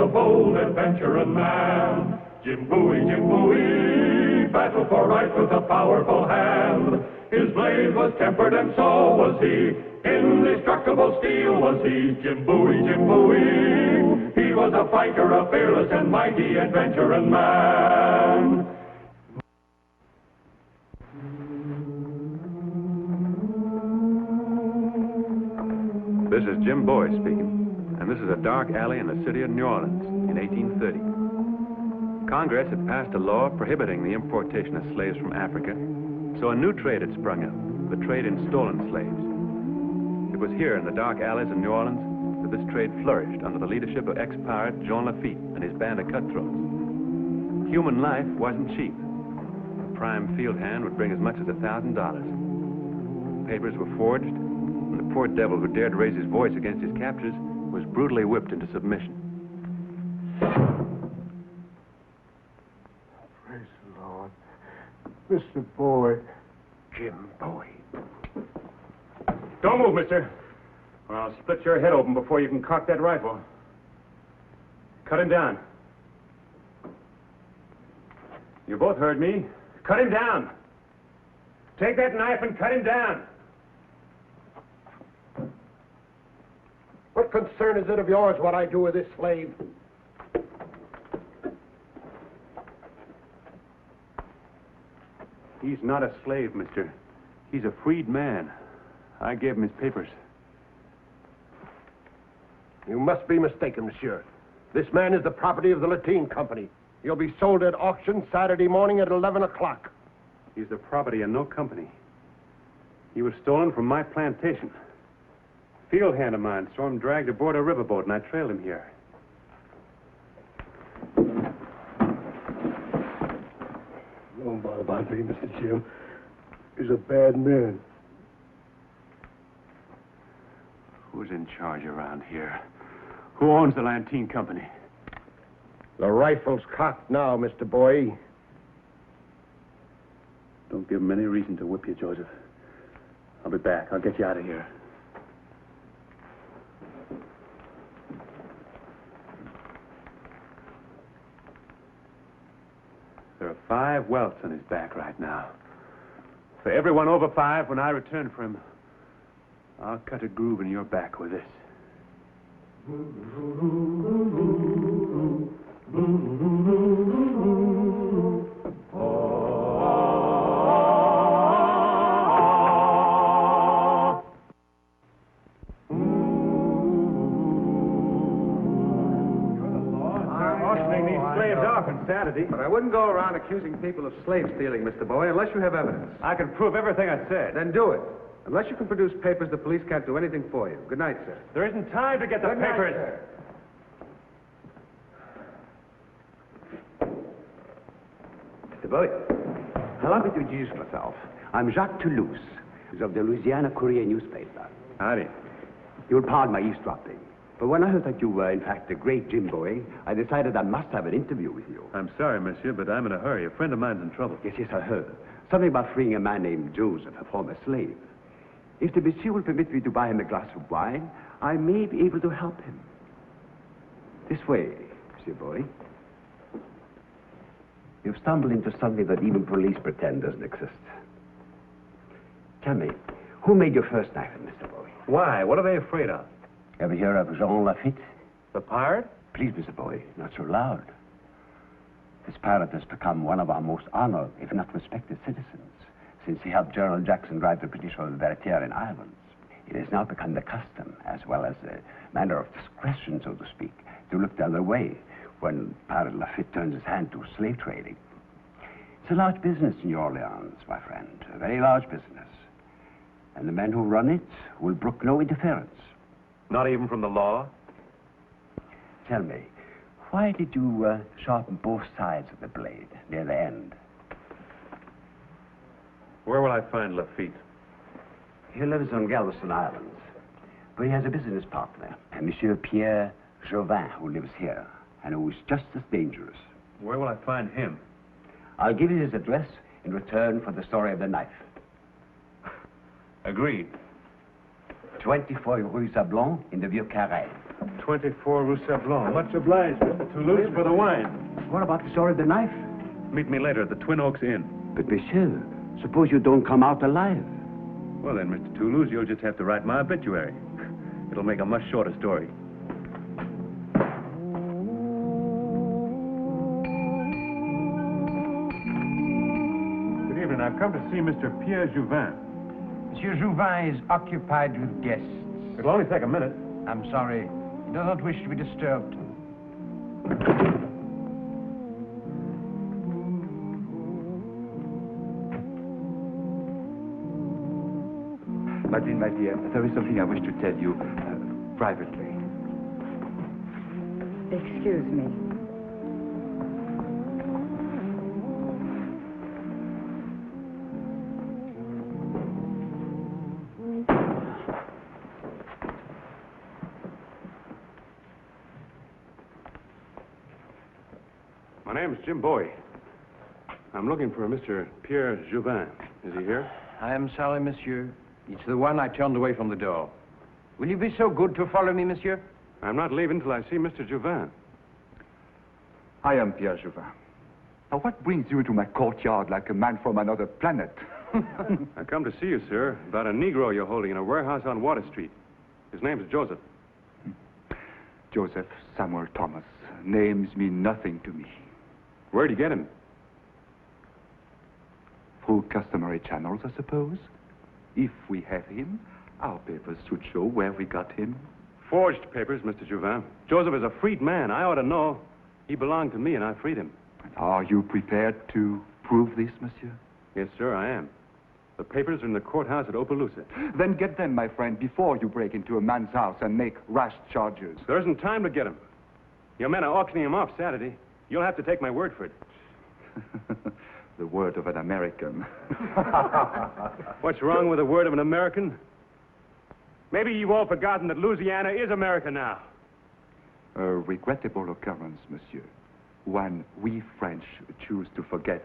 a bold adventurer man. Jim Bowie, battled for right with a powerful hand. His blade was tempered and so was he. Indestructible steel was he. Jim Bowie. He was a fighter, a fearless and mighty adventurer man. This is Jim Bowie speaking, and this is a dark alley in the city of New Orleans in 1830. Congress had passed a law prohibiting the importation of slaves from Africa, so a new trade had sprung up, the trade in stolen slaves. It was here in the dark alleys of New Orleans that this trade flourished under the leadership of ex-pirate Jean Lafitte and his band of cutthroats. Human life wasn't cheap. A prime field hand would bring as much as $1,000. Papers were forged, and the poor devil who dared raise his voice against his captors was brutally whipped into submission. Praise the Lord. Mr. Bowie. Jim Bowie. Don't move, mister, or I'll split your head open before you can cock that rifle. Cut him down. You both heard me. Cut him down. Take that knife and cut him down. What concern is it of yours what I do with this slave? He's not a slave, mister. He's a freed man. I gave him his papers. You must be mistaken, monsieur. This man is the property of the Lateen Company. He'll be sold at auction Saturday morning at 11 o'clock. He's the property of no company. He was stolen from my plantation. Field hand of mine saw him dragged aboard a riverboat, and I trailed him here. Don't bother about me, Mr. Jim. He's a bad man. Who's in charge around here? Who owns the Lateen Company? The rifle's cocked now, Mr. Bowie. Don't give him any reason to whip you, Joseph. I'll be back. I'll get you out of here. There are 5 welts on his back right now. For everyone over 5, when I return for him, I'll cut a groove in your back with this. Saturday. But I wouldn't go around accusing people of slave stealing, Mr. Bowie, unless you have evidence. I can prove everything I said. Then do it. Unless you can produce papers, the police can't do anything for you. Good night, sir. There isn't time to get the papers. Mr. Bowie, allow me to introduce myself. I'm Jacques Toulouse, of the Louisiana Courier newspaper. Howdy. You'll pardon my eavesdropping, but when I heard that you were, in fact, the great Jim Bowie, I decided I must have an interview with you. I'm sorry, monsieur, but I'm in a hurry. A friend of mine's in trouble. Yes, I heard. Something about freeing a man named Joseph, a former slave. If the monsieur will permit me to buy him a glass of wine, I may be able to help him. This way, Monsieur Bowie. You've stumbled into something that even police pretend doesn't exist. Tell me, who made your first knife, Mr. Bowie? Why? What are they afraid of? Ever hear of Jean Lafitte? The pirate? Please, Mr. Bowie, not so loud. This pirate has become one of our most honored, if not respected, citizens, since he helped General Jackson drive the British over the Bartender in Ireland. It has now become the custom, as well as a matter of discretion, so to speak, to look the other way when Pirate Lafitte turns his hand to slave trading. It's a large business in New Orleans, my friend, a very large business. And the men who run it will brook no interference. Not even from the law? Tell me, why did you sharpen both sides of the blade near the end? Where will I find Lafitte? He lives on Galveston Island, but he has a business partner, a Monsieur Pierre Gravien, who lives here, and who is just as dangerous. Where will I find him? I'll give you his address in return for the story of the knife. Agreed. 24 Rue Sablon in the Vieux Carré. 24 Rue Sablon. Much obliged, Mr. Toulouse, for the wine. What about the story of the knife? Meet me later at the Twin Oaks Inn. But, monsieur, suppose you don't come out alive. Well, then, Mr. Toulouse, you'll just have to write my obituary. It'll make a much shorter story. Good evening. I've come to see Mr. Pierre Jouvin. Monsieur Jouvin is occupied with guests. It'll only take a minute. I'm sorry. He does not wish to be disturbed. Madeleine, my dear, there is something I wish to tell you privately. Excuse me. My name's Jim Bowie. I'm looking for Mr. Pierre Jouvin. Is he here? I am sorry, monsieur. It's the one I turned away from the door. Will you be so good to follow me, monsieur? I'm not leaving till I see Mr. Jouvin. I am Pierre Jouvin. Now, what brings you into my courtyard like a man from another planet? I come to see you, sir, about a Negro you're holding in a warehouse on Water Street. His name's Joseph. Joseph Samuel Thomas. Names mean nothing to me. Where'd you get him? Through customary channels, I suppose. If we have him, our papers should show where we got him. Forged papers, Mr. Jouvin. Joseph is a freed man. I ought to know. He belonged to me, and I freed him. And are you prepared to prove this, monsieur? Yes, sir, I am. The papers are in the courthouse at Opelousas. Then get them, my friend, before you break into a man's house and make rash charges. There isn't time to get him. Your men are auctioning him off Saturday. You'll have to take my word for it. The word of an American. What's wrong with the word of an American? Maybe you've all forgotten that Louisiana is America now. A regrettable occurrence, monsieur. One we French choose to forget.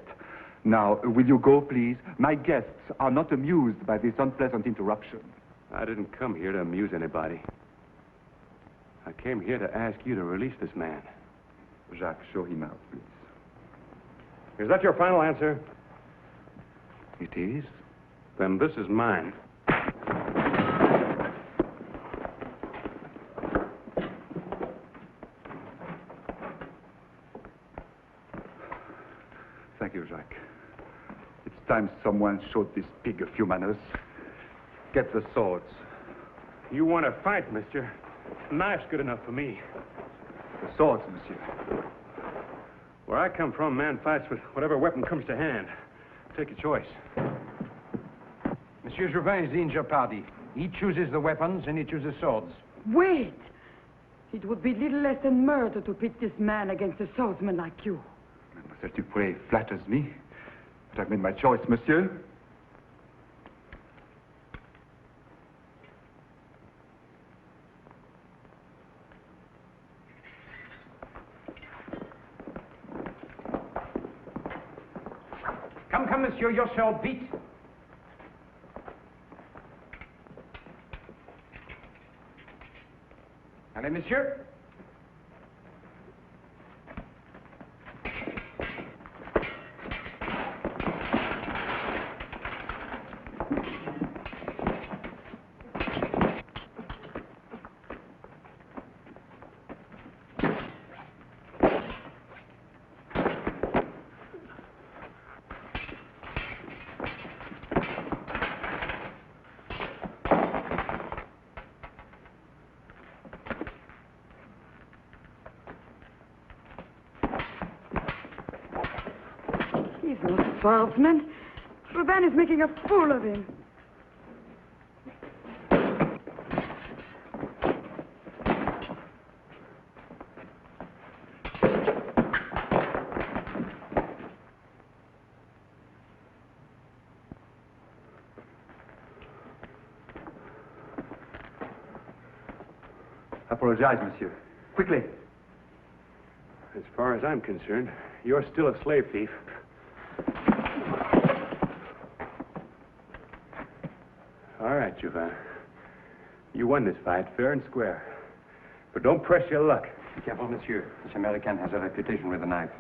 Now, will you go, please? My guests are not amused by this unpleasant interruption. I didn't come here to amuse anybody. I came here to ask you to release this man. Jacques, show him out, please. Is that your final answer? It is. Then this is mine. Thank you, Jacques. It's time someone showed this pig a few manners. Get the swords. You want to fight, mister? A knife's good enough for me. The swords, monsieur. Where I come from, man fights with whatever weapon comes to hand. Take your choice. Monsieur Jouvin is the injured party. He chooses the weapons and he chooses swords. Wait! It would be little less than murder to pit this man against a swordsman like you. Mademoiselle Dupré flatters me. But I've made my choice, monsieur. Come, monsieur, your sword beat. Allez, monsieur. He's no swordsman. Gravien is making a fool of him. Apologize, monsieur. Quickly. As far as I'm concerned, you're still a slave thief. All right, Jouvin. You won this fight, fair and square. But don't press your luck. Be careful, monsieur. This American has a reputation with a knife.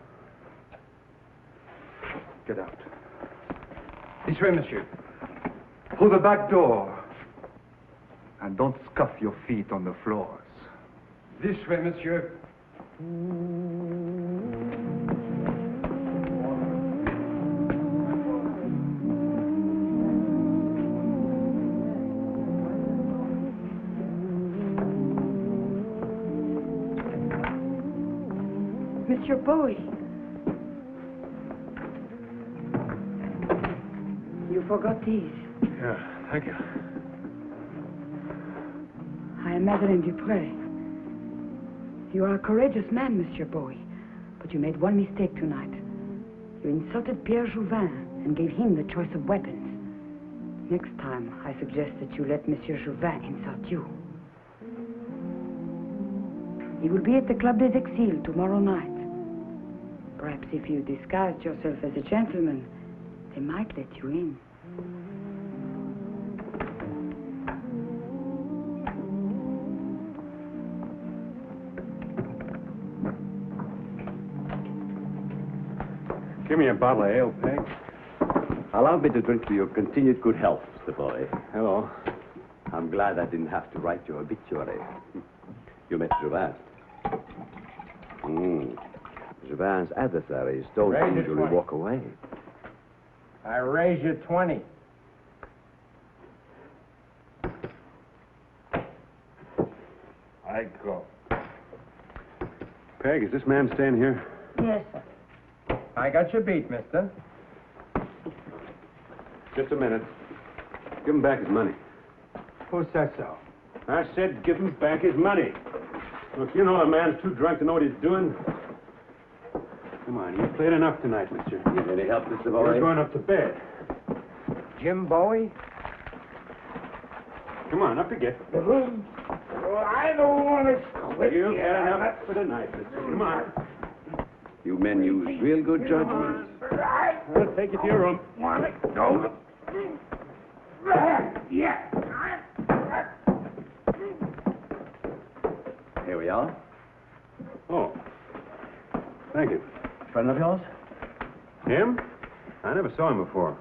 Get out. This way, monsieur. Through the back door. And don't scuff your feet on the floors. This way, monsieur. Monsieur Bowie. You forgot these. Yeah, thank you. I am Madeleine Dupré. You are a courageous man, Monsieur Bowie, but you made one mistake tonight. You insulted Pierre Jouvin and gave him the choice of weapons. Next time, I suggest that you let Monsieur Jouvin insult you. He will be at the Club des Exiles tomorrow night. Perhaps if you disguised yourself as a gentleman, they might let you in. Give me a bottle of ale, Peg. Allow me to drink to your continued good health, Mr. Bowie. Hello. I'm glad I didn't have to write your obituary. You met Jouvin. Jouvin's adversaries don't Raise it usually 20. walk away. I raise you 20. I go. Peg, is this man staying here? Yes, sir. I got you beat, mister. Just a minute. Give him back his money. Who said so? I said give him back his money. Look, you know a man's too drunk to know what he's doing. Come on, you've played enough tonight, mister. Need any help, Mr. You're Bowie? going up to bed. Jim Bowie? Come on, up to get. I don't want to quit. You've had enough for the night, mister. Come on. You men use real good judgment. I'll take you to your room. Go. Yeah. Here we are. Oh. Thank you. Friend of yours? Him? I never saw him before.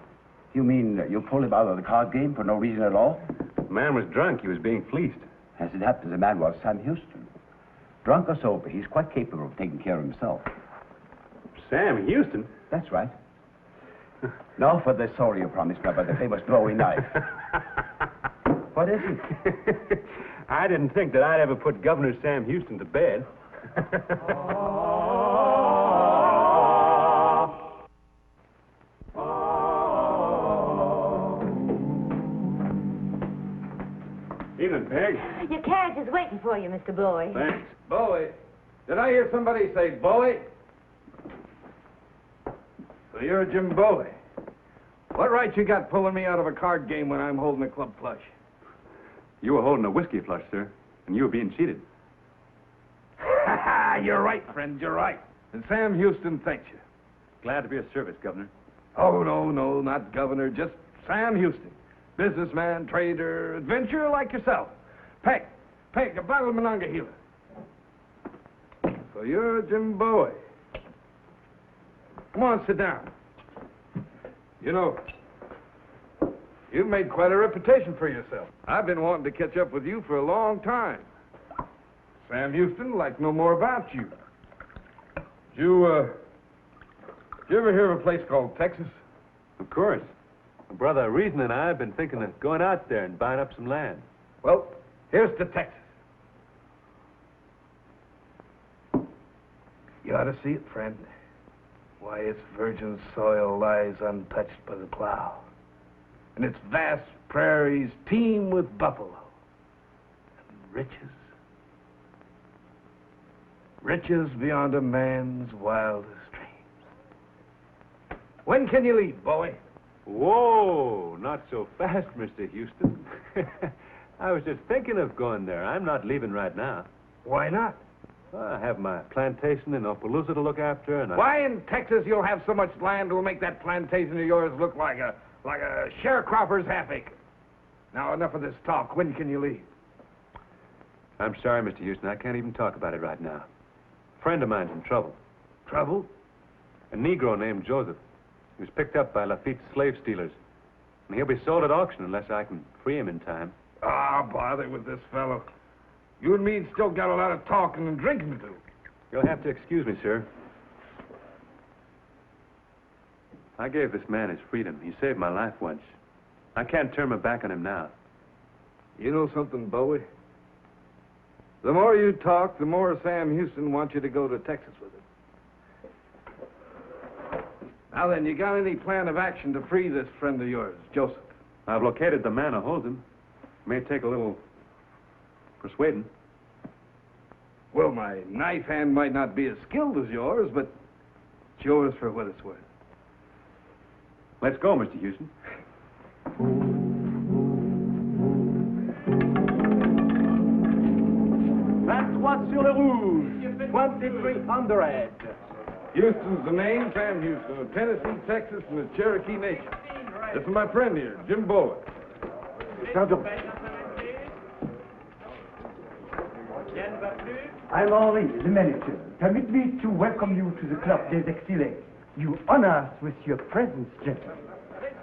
You mean you pulled him out of the card game for no reason at all? The man was drunk. He was being fleeced. As it happens, the man was Sam Houston. Drunk or sober, he's quite capable of taking care of himself. Sam Houston? That's right. Now for the story you promised me about the famous Bowie knife. What is it? I didn't think that I'd ever put Governor Sam Houston to bed. Evening, Peg. Your carriage is waiting for you, Mr. Bowie. Thanks. Bowie. Did I hear somebody say Bowie? So you're Jim Bowie. What right you got pulling me out of a card game when I'm holding a club flush? You were holding a whiskey flush, sir, and you were being cheated. You're right, friend, you're right. And Sam Houston thanks you. Glad to be of service, Governor. Oh, no, not governor, just Sam Houston. Businessman, trader, adventurer like yourself. Peg, a bottle of Monongahela. So you're Jim Bowie. Come on, sit down. You know, you've made quite a reputation for yourself. I've been wanting to catch up with you for a long time. Sam Houston like no more about you. Did you ever hear of a place called Texas? Of course. My brother Reason and I have been thinking of going out there and buying up some land. Well, here's to Texas. You ought to see it, friend. Why, its virgin soil lies untouched by the plow. And its vast prairies teem with buffalo. And riches. Riches beyond a man's wildest dreams. When can you leave, Bowie? Whoa, not so fast, Mr. Houston. I was just thinking of going there. I'm not leaving right now. Why not? Well, I have my plantation in Opelousas to look after, and Why in Texas you'll have so much land it'll make that plantation of yours look like a sharecropper's half acre? Now, enough of this talk. When can you leave? I'm sorry, Mr. Houston. I can't even talk about it right now. A friend of mine's in trouble. Trouble? A Negro named Joseph. He was picked up by Lafitte's slave stealers. And he'll be sold at auction unless I can free him in time. Ah, bother with this fellow. You and me still got a lot of talking and drinking to do. You'll have to excuse me, sir. I gave this man his freedom. He saved my life once. I can't turn my back on him now. You know something, Bowie? The more you talk, the more Sam Houston wants you to go to Texas with him. Now then, you got any plan of action to free this friend of yours, Joseph? I've located the man who holds him. May take a little persuading. Well, my knife hand might not be as skilled as yours, but it's yours for what it's worth. Let's go, Mr. Houston. Sur le rouge, 2300. Houston's the name, Sam Houston, of Tennessee, Texas, and the Cherokee Nation. This is my friend here, Jim Bowie. I'm Henri, the manager. Permit me to welcome you to the Club des Exilés. You honor us with your presence, gentlemen.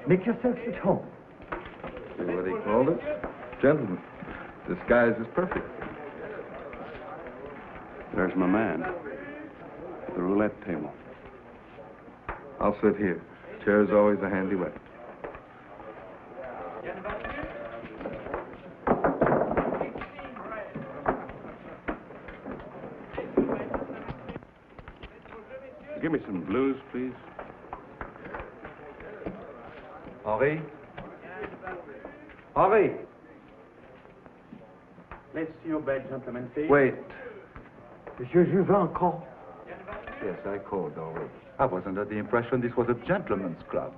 Make yourselves at home. See what he called it? Gentlemen. Disguise is perfect. There's my man. The roulette table. I'll sit here. Chair's always a handy weapon. Give me some blues, please. Henri? Henri! Let's see your bed, gentlemen, please. Wait. Monsieur Juvin called. Yes, I called already. I was under the impression this was a gentleman's club.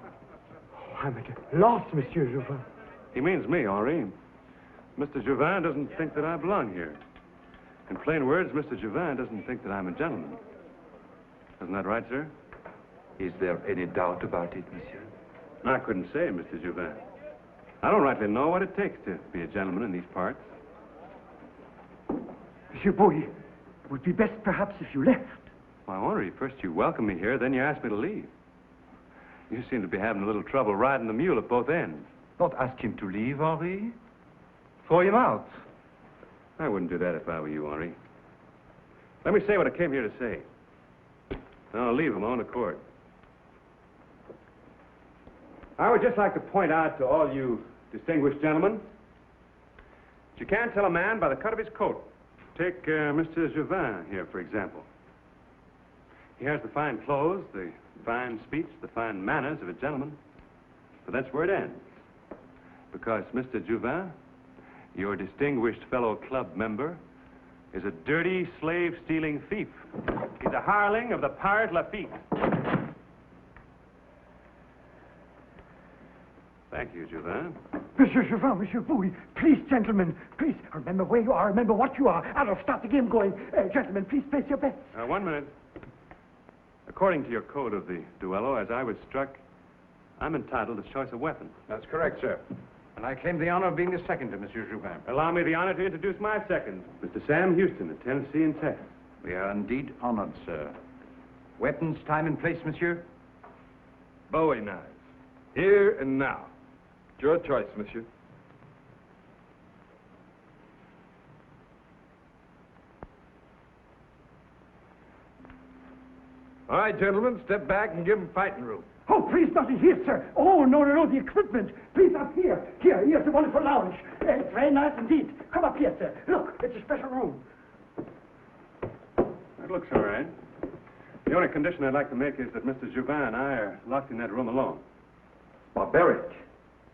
Oh, I'm at a loss, Monsieur Juvin. He means me, Henri. Mr. Juvin doesn't think that I belong here. In plain words, Mr. Juvin doesn't think that I'm a gentleman. Isn't that right, sir? Is there any doubt about it, monsieur? I couldn't say, Mr. Juvin. I don't rightly know what it takes to be a gentleman in these parts. Monsieur Bowie, it would be best perhaps if you left. Why, Henri, first you welcome me here, then you ask me to leave. You seem to be having a little trouble riding the mule at both ends. Not ask him to leave, Henri. Throw him out. I wouldn't do that if I were you, Henri. Let me say what I came here to say. I'll leave of my own accord. I would just like to point out to all you distinguished gentlemen that you can't tell a man by the cut of his coat. Take Mr. Juvin here, for example. He has the fine clothes, the fine speech, the fine manners of a gentleman. But that's where it ends. Because Mr. Juvin, your distinguished fellow club member, is a dirty, slave-stealing thief. He's a hireling of the pirate Lafitte. Thank you, Juvin. Monsieur Juvin, Monsieur Bowie, please, gentlemen, please, remember where you are, remember what you are. I'll start the game going. Gentlemen, please place your bets. 1 minute. According to your code of the duello, as I was struck, I'm entitled to choice of weapon. That's correct, sir. And I claim the honor of being the second to Monsieur Juvin. Allow me the honor to introduce my second, Mr. Sam Houston of Tennessee and Texas. We are indeed honored, sir. Weapons, time, and place, monsieur? Bowie knives. Here and now. It's your choice, monsieur. All right, gentlemen, step back and give him fighting room. Oh, please, not in here, sir. Oh, no, the equipment. Please, up here. Here's the wonderful lounge. It's very nice indeed. Come up here, sir. Look, it's a special room. That looks all right. The only condition I'd like to make is that Mr. Juvin and I are locked in that room alone. Barbaric.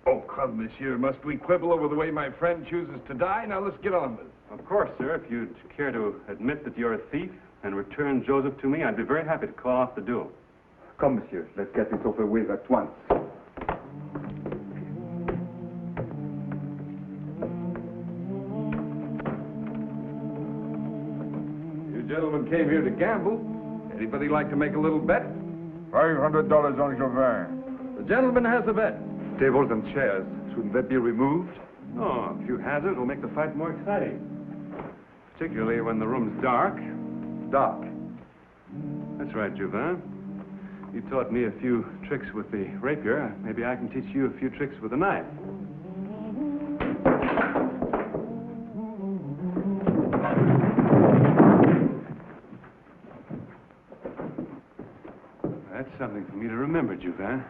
Oh, come, monsieur. Must we quibble over the way my friend chooses to die? Now, let's get on with it. Of course, sir. If you'd care to admit that you're a thief and return Joseph to me, I'd be very happy to call off the duel. Come, monsieur. Let's get this over with at once. You gentlemen came here to gamble. Anybody like to make a little bet? $500 on Gravien. The gentleman has a bet. Tables and chairs. Shouldn't that be removed? Oh, a few hazards will make the fight more exciting. Particularly when the room's dark. Dark. That's right, Juvin. You taught me a few tricks with the rapier. Maybe I can teach you a few tricks with the knife. That's something for me to remember, Juvin.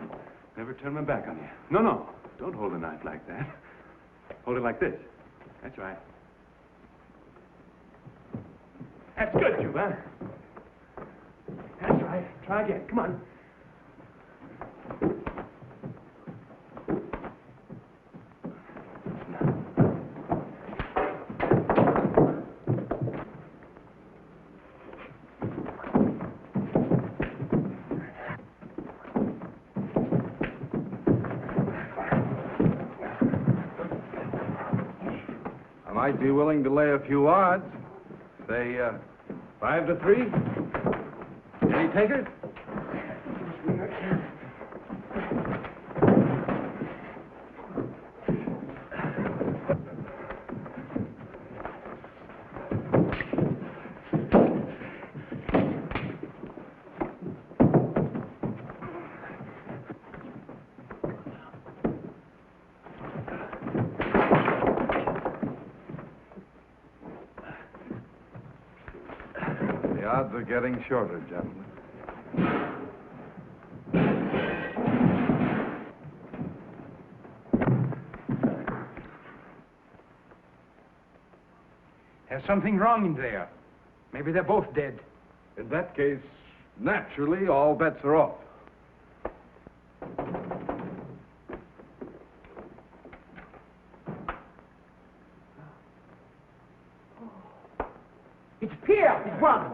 Never turn my back on you. No. Don't hold the knife like that. Hold it like this. That's right. That's good, Juvin. That's right. Try again. Come on. I might be willing to lay a few odds. Say, 5-3. Any takers? The odds are getting shorter, gentlemen. There's something wrong in there. Maybe they're both dead. In that case, naturally, all bets are off. It's Pierre! It's one!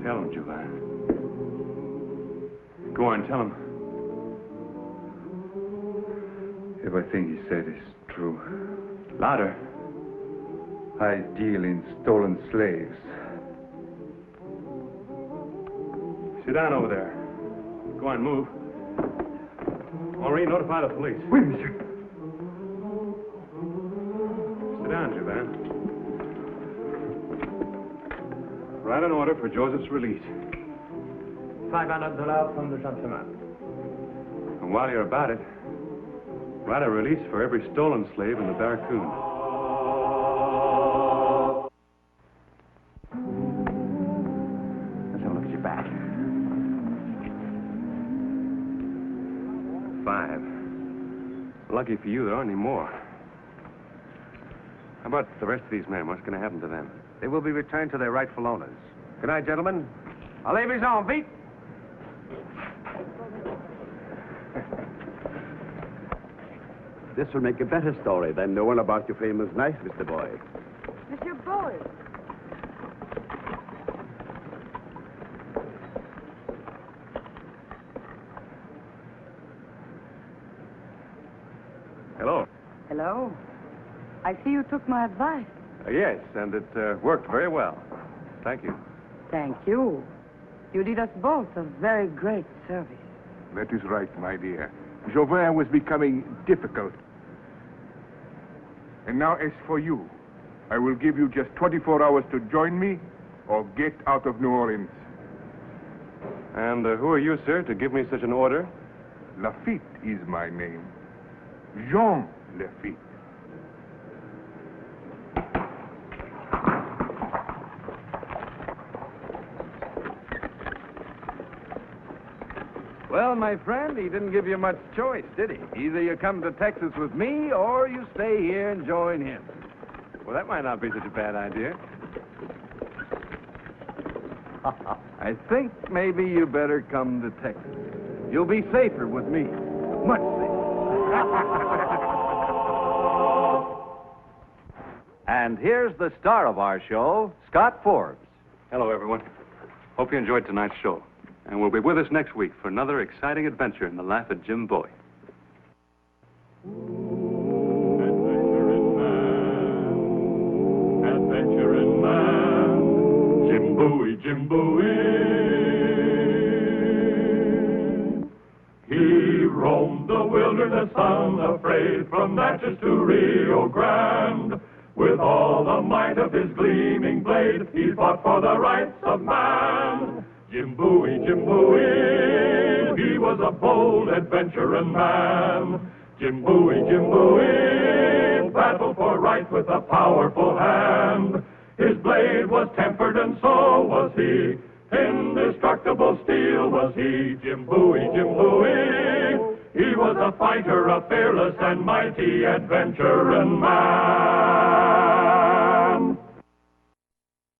Tell him, Juvin. Go on, tell him. Everything he said is true. Louder. I deal in stolen slaves. Sit down over there. Go on, move. Henri, notify the police. Oui, monsieur. Sit down, Juvin. Write an order for Joseph's release. $500 from the gentleman. And while you're about it, write a release for every stolen slave in the Barracoon. Let's have a look at your back. 5. Lucky for you, there aren't any more. How about the rest of these men? What's going to happen to them? They will be returned to their rightful owners. Good night, gentlemen. Allez, en vite! This will make a better story than the one about your famous knife, Mr. Boyd. Monsieur Bowie. Hello. Hello. I see you took my advice. Yes, and it worked very well. Thank you. Thank you. You did us both a very great service. That is right, my dear. Jouvin was becoming difficult. And now, as for you, I will give you just 24 hours to join me or get out of New Orleans. And who are you, sir, to give me such an order? Lafitte is my name. Jean Lafitte. Well, my friend, he didn't give you much choice, did he? Either you come to Texas with me, or you stay here and join him. Well, that might not be such a bad idea. I think maybe you better come to Texas. You'll be safer with me. Much safer. And here's the star of our show, Scott Forbes. Hello, everyone. Hope you enjoyed tonight's show. And we'll be with us next week for another exciting adventure in the life of Jim Bowie. Adventuring man, Jim Bowie, Jim Bowie. He roamed the wilderness unafraid, from Natchez to Rio Grande. With all the might of his gleaming blade, he fought for the rights of man. Jim Bowie, he was a bold adventuring man. Jim Bowie, battled for right with a powerful hand. His blade was tempered and so was he. Indestructible steel was he. Jim Bowie. He was a fighter, a fearless and mighty adventuring man.